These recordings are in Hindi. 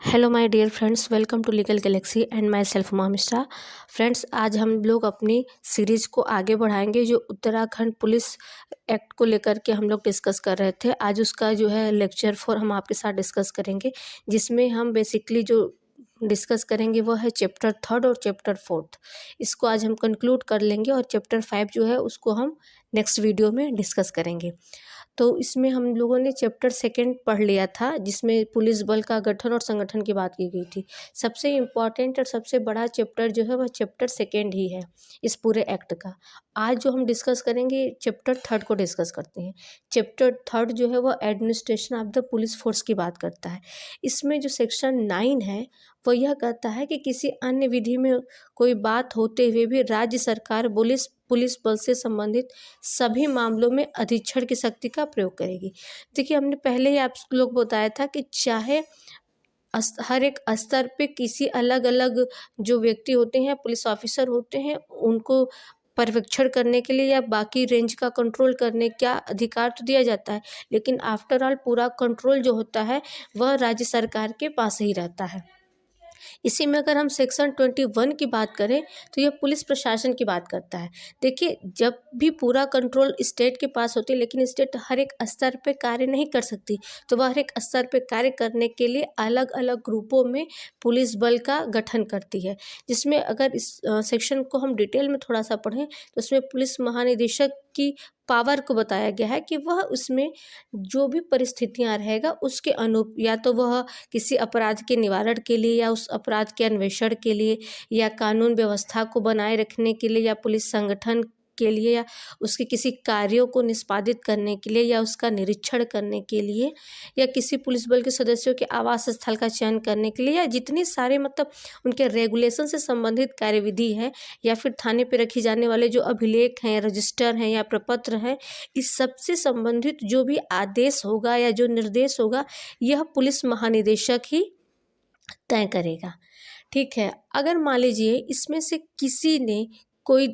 Hello my dear friends, welcome to legal galaxy and myself मोमिस्ट्रा। फ्रेंड्स, आज हम लोग अपनी सीरीज़ को आगे बढ़ाएंगे। जो उत्तराखंड पुलिस एक्ट को लेकर के हम लोग डिस्कस कर रहे थे, आज उसका जो है लेक्चर 4 हम आपके साथ डिस्कस करेंगे, जिसमें हम बेसिकली जो डिस्कस करेंगे वो है चैप्टर 3 और चैप्टर 4। इसको आज हम कंक्लूड कर लेंगे और चैप्टर 5 जो है उसको हम नेक्स्ट वीडियो में डिस्कस करेंगे। तो इसमें हम लोगों ने चैप्टर 2 पढ़ लिया था, जिसमें पुलिस बल का गठन और संगठन की बात की गई थी। सबसे इम्पॉर्टेंट और सबसे बड़ा चैप्टर जो है वह चैप्टर 2 ही है इस पूरे एक्ट का। आज जो हम डिस्कस करेंगे चैप्टर 3 को डिस्कस करते हैं। चैप्टर 3 जो है वह administration of the police force की बात करता है। इसमें जो सेक्शन 9 है वह यह कहता है कि किसी अन्य विधि में कोई बात होते हुए भी राज्य सरकार पुलिस बल से संबंधित सभी मामलों में अधीक्षण की शक्ति का प्रयोग करेगी। देखिए, हमने पहले ही आप लोग बताया था कि चाहे हर एक स्तर पे किसी अलग अलग जो व्यक्ति होते हैं, पुलिस ऑफिसर होते हैं, उनको पर्यवेक्षण करने के लिए या बाकी रेंज का कंट्रोल करने का अधिकार तो दिया जाता है, लेकिन आफ्टर ऑल पूरा कंट्रोल जो होता है वह राज्य सरकार के पास ही रहता है। इसी में अगर हम सेक्शन 21 की बात करें तो यह पुलिस प्रशासन की बात करता है। देखिए, जब भी पूरा कंट्रोल स्टेट के पास होती है, लेकिन स्टेट हर एक स्तर पे कार्य नहीं कर सकती, तो वह हर एक स्तर पे कार्य करने के लिए अलग अलग ग्रुपों में पुलिस बल का गठन करती है। जिसमें अगर इस सेक्शन को हम डिटेल में थोड़ा सा पढ़ें तो उसमें पुलिस महानिदेशक की पावर को बताया गया है कि वह उसमें जो भी परिस्थितियां रहेगा उसके अनुरूप, या तो वह किसी अपराध के निवारण के लिए या उस अपराध के अन्वेषण के लिए या कानून व्यवस्था को बनाए रखने के लिए या पुलिस संगठन के लिए या उसके किसी कार्यों को निष्पादित करने के लिए या उसका निरीक्षण करने के लिए या किसी पुलिस बल के सदस्यों के आवास स्थल का चयन करने के लिए, या जितने सारे मतलब उनके रेगुलेशन से संबंधित कार्यविधि है, या फिर थाने पे रखी जाने वाले जो अभिलेख हैं, रजिस्टर हैं या प्रपत्र हैं, इस सब से संबंधित जो भी आदेश होगा या जो निर्देश होगा, यह पुलिस महानिदेशक ही तय करेगा। ठीक है, अगर मान लीजिए इसमें से किसी ने कोई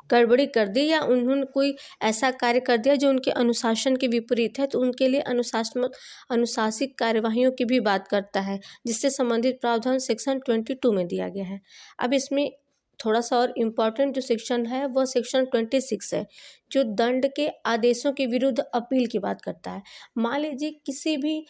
गड़बड़ी कर दी या उन्होंने कोई ऐसा कार्य कर दिया जो उनके अनुशासन के विपरीत है, तो उनके लिए अनुशासिक कार्यवाहियों की भी बात करता है, जिससे संबंधित प्रावधान सेक्शन 22 में दिया गया है। अब इसमें थोड़ा सा और इम्पॉर्टेंट जो सेक्शन है वह सेक्शन 26 है, जो दंड के आदेशों के विरुद्ध अपील की बात करता है। मान लीजिए किसी भी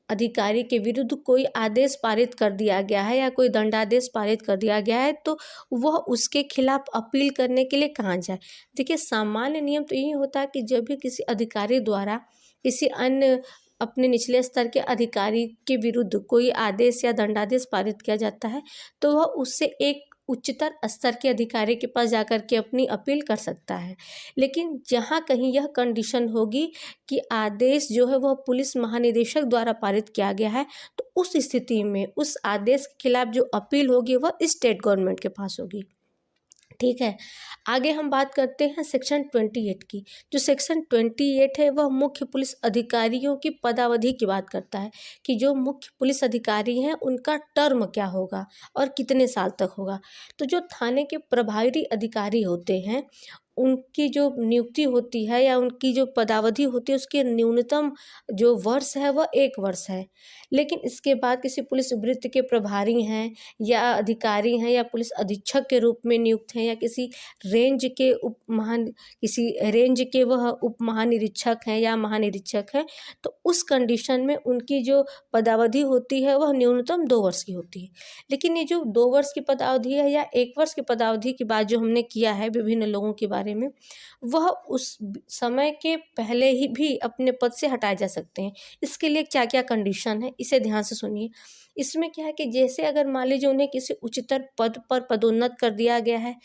अधिकारी के विरुद्ध कोई आदेश पारित कर दिया गया है या कोई दंडादेश पारित कर दिया गया है, तो वह उसके खिलाफ अपील करने के लिए कहाँ जाए। देखिए, सामान्य नियम तो यही होता है कि जब भी किसी अधिकारी द्वारा किसी अन्य अपने निचले स्तर के अधिकारी के विरुद्ध कोई आदेश या दंडादेश पारित किया जाता है, तो वह उससे एक उच्चतर स्तर के अधिकारी के पास जाकर के अपनी अपील कर सकता है। लेकिन जहाँ कहीं यह कंडीशन होगी कि आदेश जो है वह पुलिस महानिदेशक द्वारा पारित किया गया है, तो उस स्थिति में उस आदेश के खिलाफ जो अपील होगी वह स्टेट गवर्नमेंट के पास होगी। ठीक है, आगे हम बात करते हैं सेक्शन 28 की। जो सेक्शन 28 है वह मुख्य पुलिस अधिकारियों की पदावधि की बात करता है कि जो मुख्य पुलिस अधिकारी हैं उनका टर्म क्या होगा और कितने साल तक होगा। तो जो थाने के प्रभारी अधिकारी होते हैं उनकी जो नियुक्ति होती है या उनकी जो पदावधि होती है उसके न्यूनतम जो वर्ष है वह 1 वर्ष है। लेकिन इसके बाद किसी पुलिस वृत्त के प्रभारी हैं या अधिकारी हैं या पुलिस अधीक्षक के रूप में नियुक्त हैं या किसी रेंज के वह उप महानिरीक्षक हैं या महानिरीक्षक हैं, तो उस कंडीशन में उनकी जो पदावधि होती है वह न्यूनतम 2 वर्ष की होती है। लेकिन ये जो 2 वर्ष की पदावधि है या 1 वर्ष की पदावधि की बात जो हमने किया है विभिन्न लोगों के बारे में, वह उस समय के पहले ही भी अपने पद से हटाए जा सकते हैं। इसके लिए क्या क्या कंडीशन है इसे ध्यान से सुनिए। इसमें क्या है कि जैसे अगर मान लीजिए उन्हें किसी उच्चतर पद पर पदोन्नत कर दिया गया है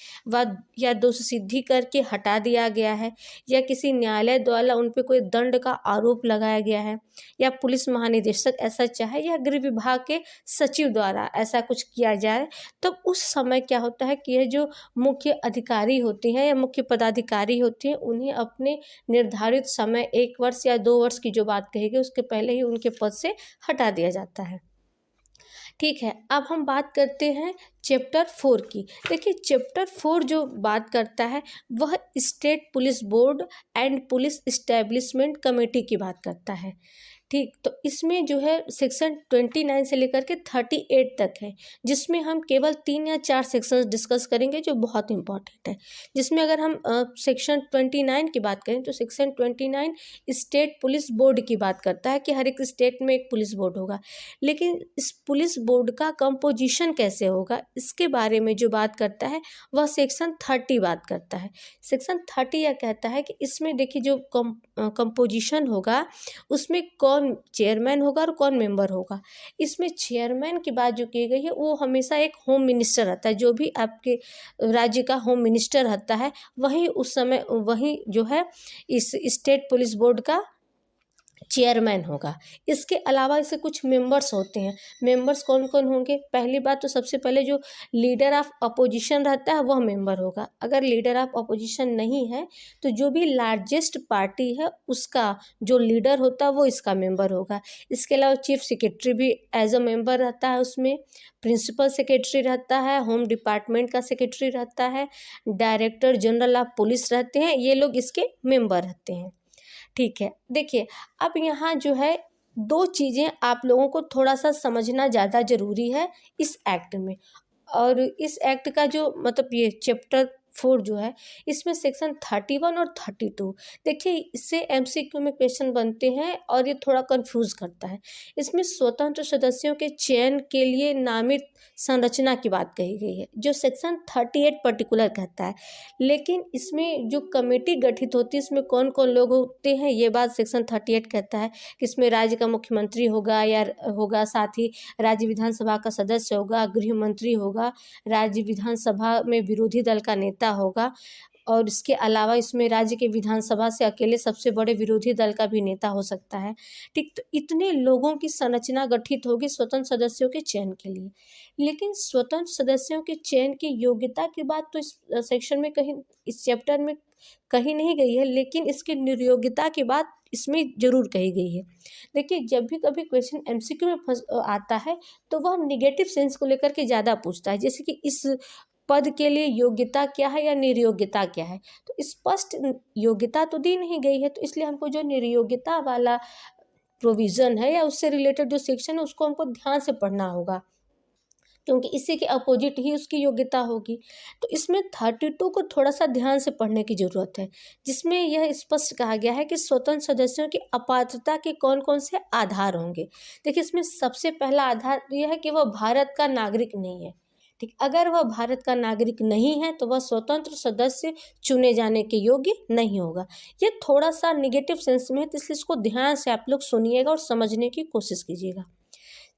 या दोष सिद्धि करके हटा दिया गया है, या किसी न्यायालय द्वारा उन पर कोई दंड का आरोप लगाया गया है, या पुलिस महानिदेशक ऐसा चाहे या गृह विभाग के सचिव द्वारा ऐसा कुछ किया जाए, तब उस समय क्या होता है कि यह जो मुख्य अधिकारी होती हैं या मुख्य पदाधिकारी होती हैं उन्हें अपने निर्धारित समय 1 वर्ष या 2 वर्ष की जो बात कहेगी उसके पहले ही उनके पद से हटा दिया जाता है। ठीक है, अब हम बात करते हैं चैप्टर 4 की। देखिए, चैप्टर 4 जो बात करता है वह state police board and police establishment committee की बात करता है। ठीक, तो इसमें जो है सेक्शन 29 से लेकर के 38 तक है, जिसमें हम केवल 3 या 4 सेक्शंस डिस्कस करेंगे जो बहुत इंपॉर्टेंट है। जिसमें अगर हम सेक्शन 29 की बात करें तो सेक्शन 29 स्टेट पुलिस बोर्ड की बात करता है कि हर एक स्टेट में एक पुलिस बोर्ड होगा। लेकिन इस पुलिस बोर्ड का कंपोजिशन कैसे होगा, इसके बारे में जो बात करता है वह सेक्शन 30 बात करता है। सेक्शन 30 यह कहता है कि इसमें देखिए जो कंपोजिशन होगा उसमें कौन चेयरमैन होगा और कौन मेंबर होगा। इसमें चेयरमैन की बात जो की गई है वो हमेशा एक होम मिनिस्टर रहता है, जो भी आपके राज्य का होम मिनिस्टर रहता है वही उस समय वही जो है इस स्टेट पुलिस बोर्ड का चेयरमैन होगा। इसके अलावा इसे कुछ मेंबर्स होते हैं। मेंबर्स कौन कौन होंगे? पहली बात तो सबसे पहले जो लीडर ऑफ अपोजिशन रहता है वह मेंबर होगा। अगर लीडर ऑफ अपोजिशन नहीं है तो जो भी लार्जेस्ट पार्टी है उसका जो लीडर होता है वो इसका मेंबर होगा। इसके अलावा चीफ सेक्रेटरी भी एज अ मेंबर रहता है, उसमें प्रिंसिपल सेक्रेटरी रहता है, होम डिपार्टमेंट का सेक्रेटरी रहता है, डायरेक्टर जनरल ऑफ पुलिस रहते हैं, ये लोग इसके मेंबर रहते हैं। ठीक है, देखिए अब यहाँ जो है दो चीज़ें आप लोगों को थोड़ा सा समझना ज़्यादा ज़रूरी है इस एक्ट में। और इस एक्ट का जो मतलब ये चैप्टर 4 जो है इसमें सेक्शन 31 और 32, देखिए इससे एमसीक्यू में क्वेश्चन बनते हैं और ये थोड़ा कंफ्यूज करता है। इसमें स्वतंत्र सदस्यों के चयन के लिए नामित संरचना की बात कही गई है जो सेक्शन 38 पर्टिकुलर कहता है। लेकिन इसमें जो कमेटी गठित होती है इसमें कौन कौन लोग होते हैं ये बात सेक्शन 38 कहता है कि इसमें राज्य का मुख्यमंत्री होगा या होगा, साथ ही राज्य विधानसभा का सदस्य होगा, गृह मंत्री होगा, राज्य विधानसभा में विरोधी दल का नेता होगा, और इसके अलावा इसमें राज्य के विधानसभा से अकेले सबसे बड़े विरोधी दल का भी नेता हो सकता है। ठीक, तो इतने लोगों की संरचना गठित होगी स्वतंत्र सदस्यों के चयन के लिए। लेकिन स्वतंत्र सदस्यों के चयन की योग्यता की बात तो इस सेक्शन में कहीं, इस चैप्टर में कहीं नहीं गई है, लेकिन इसकी निर्योग्यता की बात इसमें जरूर कही गई है। देखिए जब भी कभी क्वेश्चन एमसीक्यू में आता है तो वह निगेटिव सेंस को लेकर के ज़्यादा पूछता है, जैसे कि इस पद के लिए योग्यता क्या है या निर्योग्यता क्या है। तो स्पष्ट योग्यता तो दी नहीं गई है, तो इसलिए हमको जो निर्योग्यता वाला प्रोविज़न है या उससे रिलेटेड जो सेक्शन है उसको हमको ध्यान से पढ़ना होगा, क्योंकि इसी के अपोजिट ही उसकी योग्यता होगी। तो इसमें 32 को थोड़ा सा ध्यान से पढ़ने की ज़रूरत है, जिसमें यह स्पष्ट कहा गया है कि स्वतंत्र सदस्यों की अपात्रता के कौन कौन से आधार होंगे। देखिए इसमें सबसे पहला आधार यह है कि वह भारत का नागरिक नहीं है। ठीक, अगर वह भारत का नागरिक नहीं है तो वह स्वतंत्र सदस्य चुने जाने के योग्य नहीं होगा। ये थोड़ा सा निगेटिव सेंस में है, तो इसलिए इसको ध्यान से आप लोग सुनिएगा और समझने की कोशिश कीजिएगा।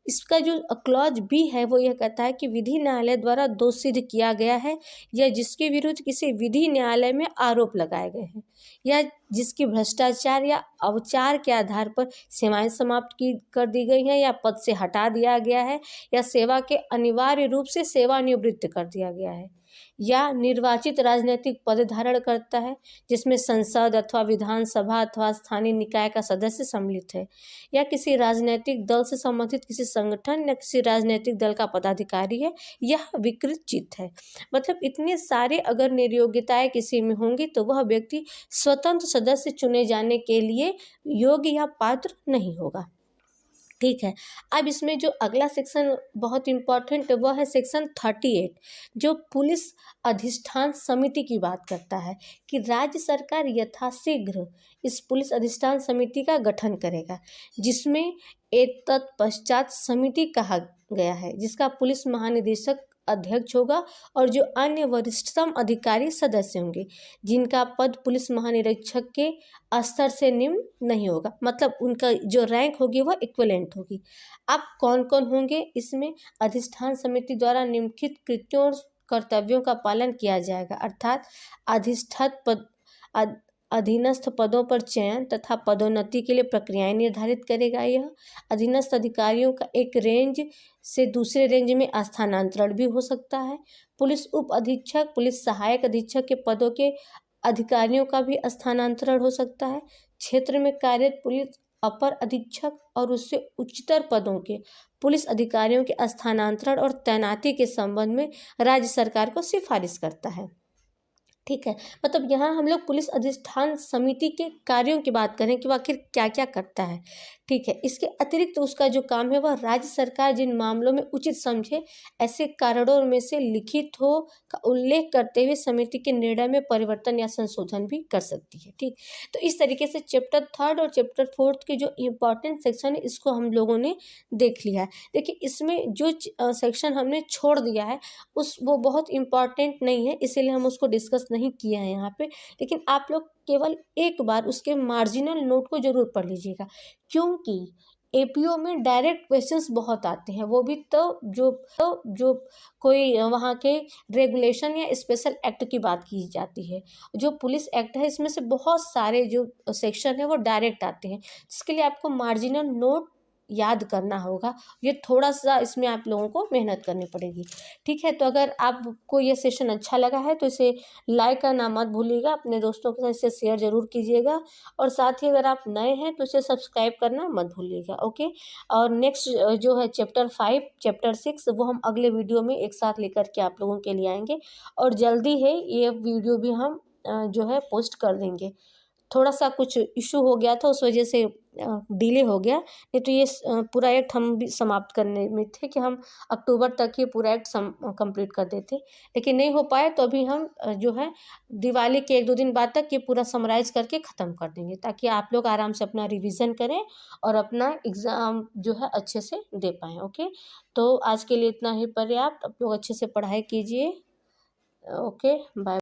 इसका जो क्लॉज बी है वो यह कहता है कि विधि न्यायालय द्वारा दोष सिद्ध किया गया है या जिसके विरुद्ध किसी विधि न्यायालय में आरोप लगाए गए हैं या जिसकी भ्रष्टाचार या अवचार के आधार पर सेवाएं समाप्त की कर दी गई हैं या पद से हटा दिया गया है या सेवा के अनिवार्य रूप से सेवानिवृत्त कर दिया गया है या निर्वाचित राजनीतिक पद धारण करता है जिसमें संसद अथवा विधानसभा अथवा स्थानीय निकाय का सदस्य सम्मिलित है या किसी राजनीतिक दल से संबंधित किसी संगठन या किसी राजनीतिक दल का पदाधिकारी है, यह विकृत चित्त है। मतलब इतने सारे अगर निर्योग्यताएं किसी में होंगी तो वह व्यक्ति स्वतंत्र सदस्य चुने जाने के लिए योग्य या पात्र नहीं होगा। ठीक है, अब इसमें जो अगला सेक्शन बहुत इम्पॉर्टेंट वह है सेक्शन 38, जो पुलिस अधिष्ठान समिति की बात करता है कि राज्य सरकार यथाशीघ्र इस पुलिस अधिष्ठान समिति का गठन करेगा, जिसमें एक तत्पश्चात समिति कहा गया है जिसका पुलिस महानिदेशक अध्यक्ष होगा और जो अन्य वरिष्ठतम अधिकारी सदस्य होंगे जिनका पद पुलिस महानिरीक्षक के स्तर से निम्न नहीं होगा, मतलब उनका जो रैंक होगी वह इक्विवेलेंट होगी। अब कौन कौन होंगे इसमें? अधिष्ठान समिति द्वारा निम्नलिखित कृत्यों और कर्तव्यों का पालन किया जाएगा, अर्थात अधिष्ठित पद अधीनस्थ पदों पर चयन तथा पदोन्नति के लिए प्रक्रियाएं निर्धारित करेगा। यह अधीनस्थ अधिकारियों का एक रेंज से दूसरे रेंज में स्थानांतरण भी हो सकता है। पुलिस उप अधीक्षक, पुलिस सहायक अधीक्षक के पदों के अधिकारियों का भी स्थानांतरण हो सकता है। क्षेत्र में कार्यरत पुलिस अपर अधीक्षक और उससे उच्चतर पदों के पुलिस अधिकारियों के स्थानांतरण और तैनाती के संबंध में राज्य सरकार को सिफारिश करता है। ठीक है। मतलब यहाँ हम लोग पुलिस अधिष्ठान समिति के कार्यों की बात करें कि वो आखिर क्या क्या करता है। ठीक है, इसके अतिरिक्त उसका जो काम है वह राज्य सरकार जिन मामलों में उचित समझे ऐसे कारणों में से लिखित हो का उल्लेख करते हुए समिति के निर्णय में परिवर्तन या संशोधन भी कर सकती है। ठीक, तो इस तरीके से चैप्टर 3 और चैप्टर 4 के जो इम्पोर्टेंट सेक्शन है इसको हम लोगों ने देख लिया है। देखिए इसमें जो सेक्शन हमने छोड़ दिया है वो बहुत इम्पॉर्टेंट नहीं है, इसीलिए हम उसको डिस्कस नहीं किए हैं यहाँ पे। लेकिन आप लोग केवल एक बार उसके मार्जिनल नोट को जरूर पढ़ लीजिएगा, क्योंकि एपीओ में डायरेक्ट क्वेश्चंस बहुत आते हैं, वो भी जो कोई वहाँ के रेगुलेशन या स्पेशल एक्ट की बात की जाती है। जो पुलिस एक्ट है इसमें से बहुत सारे जो सेक्शन है वो डायरेक्ट आते हैं, जिसके लिए आपको मार्जिनल नोट याद करना होगा। ये थोड़ा सा इसमें आप लोगों को मेहनत करनी पड़ेगी। ठीक है, तो अगर आपको ये सेशन अच्छा लगा है तो इसे लाइक करना मत भूलिएगा, अपने दोस्तों के साथ इसे शेयर ज़रूर कीजिएगा, और साथ ही अगर आप नए हैं तो इसे सब्सक्राइब करना मत भूलिएगा। ओके, और नेक्स्ट जो है चैप्टर 5 चैप्टर 6 वो हम अगले वीडियो में एक साथ लेकर के आप लोगों के लिए आएंगे, और जल्दी है ये वीडियो भी हम जो है पोस्ट कर देंगे। थोड़ा सा कुछ इशू हो गया था, उस वजह से डिले हो गया, नहीं तो ये पूरा एक्ट हम भी समाप्त करने में थे कि हम अक्टूबर तक ये पूरा एक्ट कंप्लीट कर देते, लेकिन नहीं हो पाए। तो अभी हम जो है दिवाली के 1-2 दिन बाद तक ये पूरा समराइज करके ख़त्म कर देंगे, ताकि आप लोग आराम से अपना रिवीजन करें और अपना एग्ज़ाम जो है अच्छे से दे पाएँ। ओके, तो आज के लिए इतना ही पर्याप्त। आप लोग अच्छे से पढ़ाई कीजिए। Okay, bye.